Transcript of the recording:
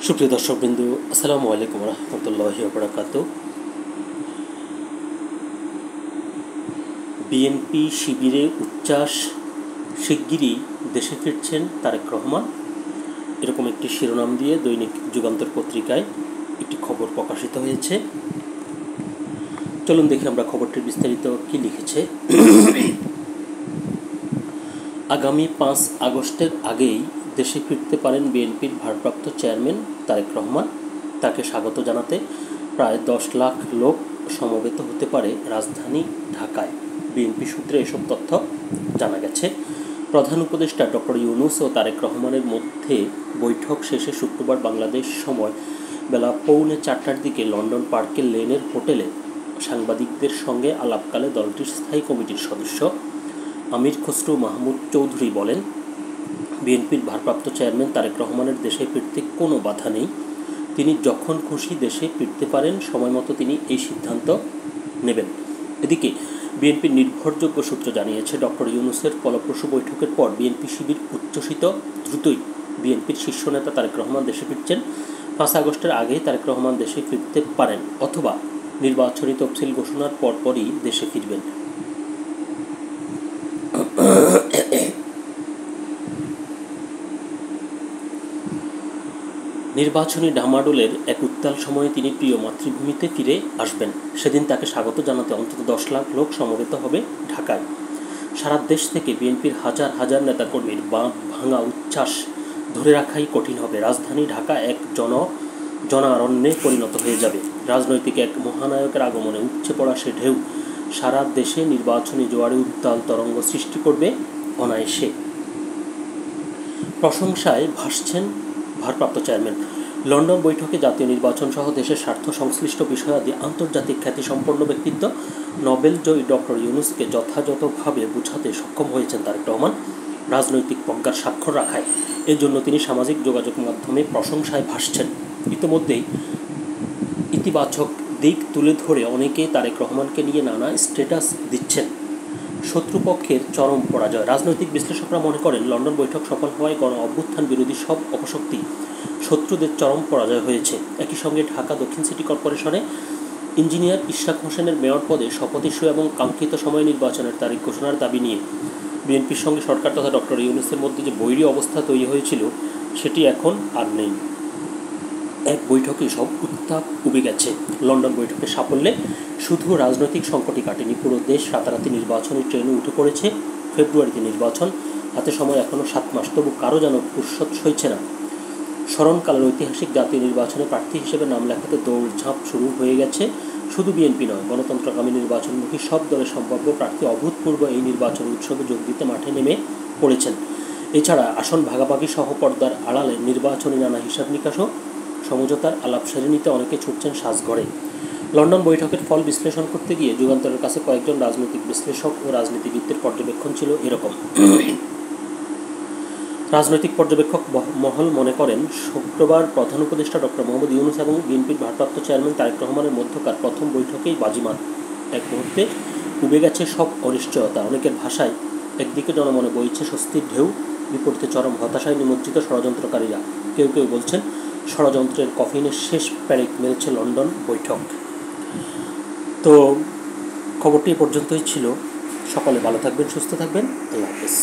সুপ্রিয় দর্শকবৃন্দু, আসসালামু আলাইকুম রহমতুল্লাহি ওয়া বারাকাতুহু। বিএনপি শিবিরে উচ্ছ্বাস, শিগগিরই দেশে ফিরছেন তারেক রহমান, এরকম একটি শিরোনাম দিয়ে দৈনিক যুগান্তর পত্রিকায় একটি খবর প্রকাশিত হয়েছে। চলুন দেখি আমরা খবরটির বিস্তারিত কী লিখেছে। আগামী 5 আগস্টের আগেই দেশে ফিরতে পারেন বিএনপির ভারপ্রাপ্ত চেয়ারম্যান তারেক রহমান। তাকে স্বাগত জানাতে প্রায় 10 লাখ লোক সমবেত হতে পারে রাজধানী ঢাকায়। বিএনপি সূত্রে এসব তথ্য জানা গেছে। প্রধান উপদেষ্টা ডক্টর ইউনূস ও তারেক রহমানের মধ্যে বৈঠক শেষে শুক্রবার বাংলাদেশ সময় বেলা 3:45টার দিকে লন্ডন পার্কের লেনের হোটেলে সাংবাদিকদের সঙ্গে আলাপকালে দলটির স্থায়ী কমিটির সদস্য আমির খসরু মাহমুদ চৌধুরী বলেন, বিএনপির ভারপ্রাপ্ত চেয়ারম্যান তারেক রহমানের দেশে ফিরতে কোনো বাধা নেই। তিনি যখন খুশি দেশে ফিরতে পারেন, সময়মতো তিনি এই সিদ্ধান্ত নেবেন। এদিকে বিএনপির নির্ভরযোগ্য সূত্র জানিয়েছে, ডক্টর ইউনূসের ফলপ্রসূ বৈঠকের পর বিএনপি শিবির উচ্ছ্বসিত। দ্রুতই বিএনপির শীর্ষ নেতা তারেক রহমান দেশে ফিরছেন। 5 আগস্টের আগেই তারেক রহমান দেশে ফিরতে পারেন, অথবা নির্বাচনী তফসিল ঘোষণার পরপরই দেশে ফিরবেন। নির্বাচনী ডামাডোলের এক উত্তাল সময়ে তিনি প্রিয় মাতৃভূমিতে ফিরে আসবেন। সেদিন তাকে স্বাগত জানাতে অন্তত 10 লাখ লোক সমবেত হবে ঢাকায়। সারা দেশ থেকে বিএনপির হাজার হাজার নেতাকর্মীর বাঁধ ভাঙা উচ্ছ্বাস ধরে রাখাই কঠিন হবে। রাজধানী ঢাকা এক জনারণ্যে পরিণত হয়ে যাবে। রাজনৈতিক এক মহানায়কের আগমনে উপচে পড়া সে ঢেউ সারা দেশে নির্বাচনী জোয়ারে উত্তাল তরঙ্গ সৃষ্টি করবে অনায়াসে। প্রশংসায় ভাসছেন ভারপ্রাপ্ত চেয়ারম্যান। লন্ডন বৈঠকে জাতীয় নির্বাচন সহ দেশের স্বার্থ সংশ্লিষ্ট বিষয়াদি আন্তর্জাতিক খ্যাতিসম্পন্ন ব্যক্তিত্ব নোবেল জয়ী ডক্টর ইউনূসকে যথাযথভাবে বোঝাতে সক্ষম হয়েছেন তারেক রহমান। রাজনৈতিক প্রজ্ঞার স্বাক্ষর রাখায় এর জন্য তিনি সামাজিক যোগাযোগ মাধ্যমে প্রশংসায় ভাসছেন। ইতিমধ্যেই ইতিবাচক দিক তুলে ধরে অনেকেই তারেক রহমানকে নিয়ে নানা স্ট্যাটাস দিচ্ছেন। শত্রুপক্ষের চরম পরাজয়। রাজনৈতিক বিশ্লেষকরা মনে করেন, লন্ডন বৈঠক সফল হওয়ায় গণ অভ্যুত্থান বিরোধী সব অপশক্তি শত্রুদের চরম পরাজয় হয়েছে। একই সঙ্গে ঢাকা দক্ষিণ সিটি কর্পোরেশনে ইঞ্জিনিয়ার ইশরাক হোসেনের মেয়র পদে শপথ ইস্যু এবং কাঙ্ক্ষিত সময় নির্বাচনের তারিখ ঘোষণার দাবি নিয়ে বিএনপির সঙ্গে সরকার তথা ডক্টর ইউনূসের মধ্যে যে বৈরী অবস্থা তৈরি হয়েছিল, সেটি এখন আর নেই। এক বৈঠকে সব উত্তাপ উবে গেছে। লন্ডন বৈঠকের সাফল্যে শুধু রাজনৈতিক সংকটই কাটেনি, পুরো দেশ রাতারাতি নির্বাচনী ট্রেনে উঠে পড়েছে। ফেব্রুয়ারিতে নির্বাচন, হাতে সময় এখনও 7 মাস, তবু কারো যেন ফুরসত সইছে না। স্মরণকালের ঐতিহাসিক জাতীয় নির্বাচনে প্রার্থী হিসেবে নাম লেখাতে দৌড়ঝাঁপ শুরু হয়ে গেছে। শুধু বিএনপি নয়, গণতন্ত্রকামী নির্বাচনমুখী সব দলের সম্ভাব্য প্রার্থী অভূতপূর্ব এই নির্বাচন উৎসবে যোগ দিতে মাঠে নেমে পড়েছেন। এছাড়া আসন ভাগাভাগি সহ পর্দার আড়ালে নির্বাচনী নানা হিসাব নিকাশও সমঝোতার আলাপ সেরে নিতে অনেকে ছুটছেন সাজঘরে। লন্ডন বৈঠকের ফল বিশ্লেষণ করতে গিয়ে যুগান্তরের কাছে কয়েকজন রাজনৈতিক বিশ্লেষক ও রাজনীতিবিদদের পর্যবেক্ষণ ছিল এরকম। রাজনৈতিক পর্যবেক্ষক মহল মনে করেন, শুক্রবার প্রধান উপদেষ্টা ডক্টর মোহাম্মদ ইউনূস এবং বিএনপির ভারপ্রাপ্ত চেয়ারম্যান তারেক রহমানের মধ্যকার প্রথম বৈঠকেই বাজিমাত। এক মুহূর্তে উবে গেছে সব অনিশ্চয়তা। অনেকের ভাষায় একদিকে জনমনে বইছে স্বস্তির ঢেউ, বিপরীতে চরম হতাশায় নিমজ্জিত ষড়যন্ত্রকারীরা। কেউ কেউ বলছেন, ষড়যন্ত্রের কফিনের শেষ প্যারেক মেরেছে লন্ডন বৈঠক। তো খবরটি এ পর্যন্তই ছিল। সকলে ভালো থাকবেন, সুস্থ থাকবেন। আল্লাহ হাফেজ।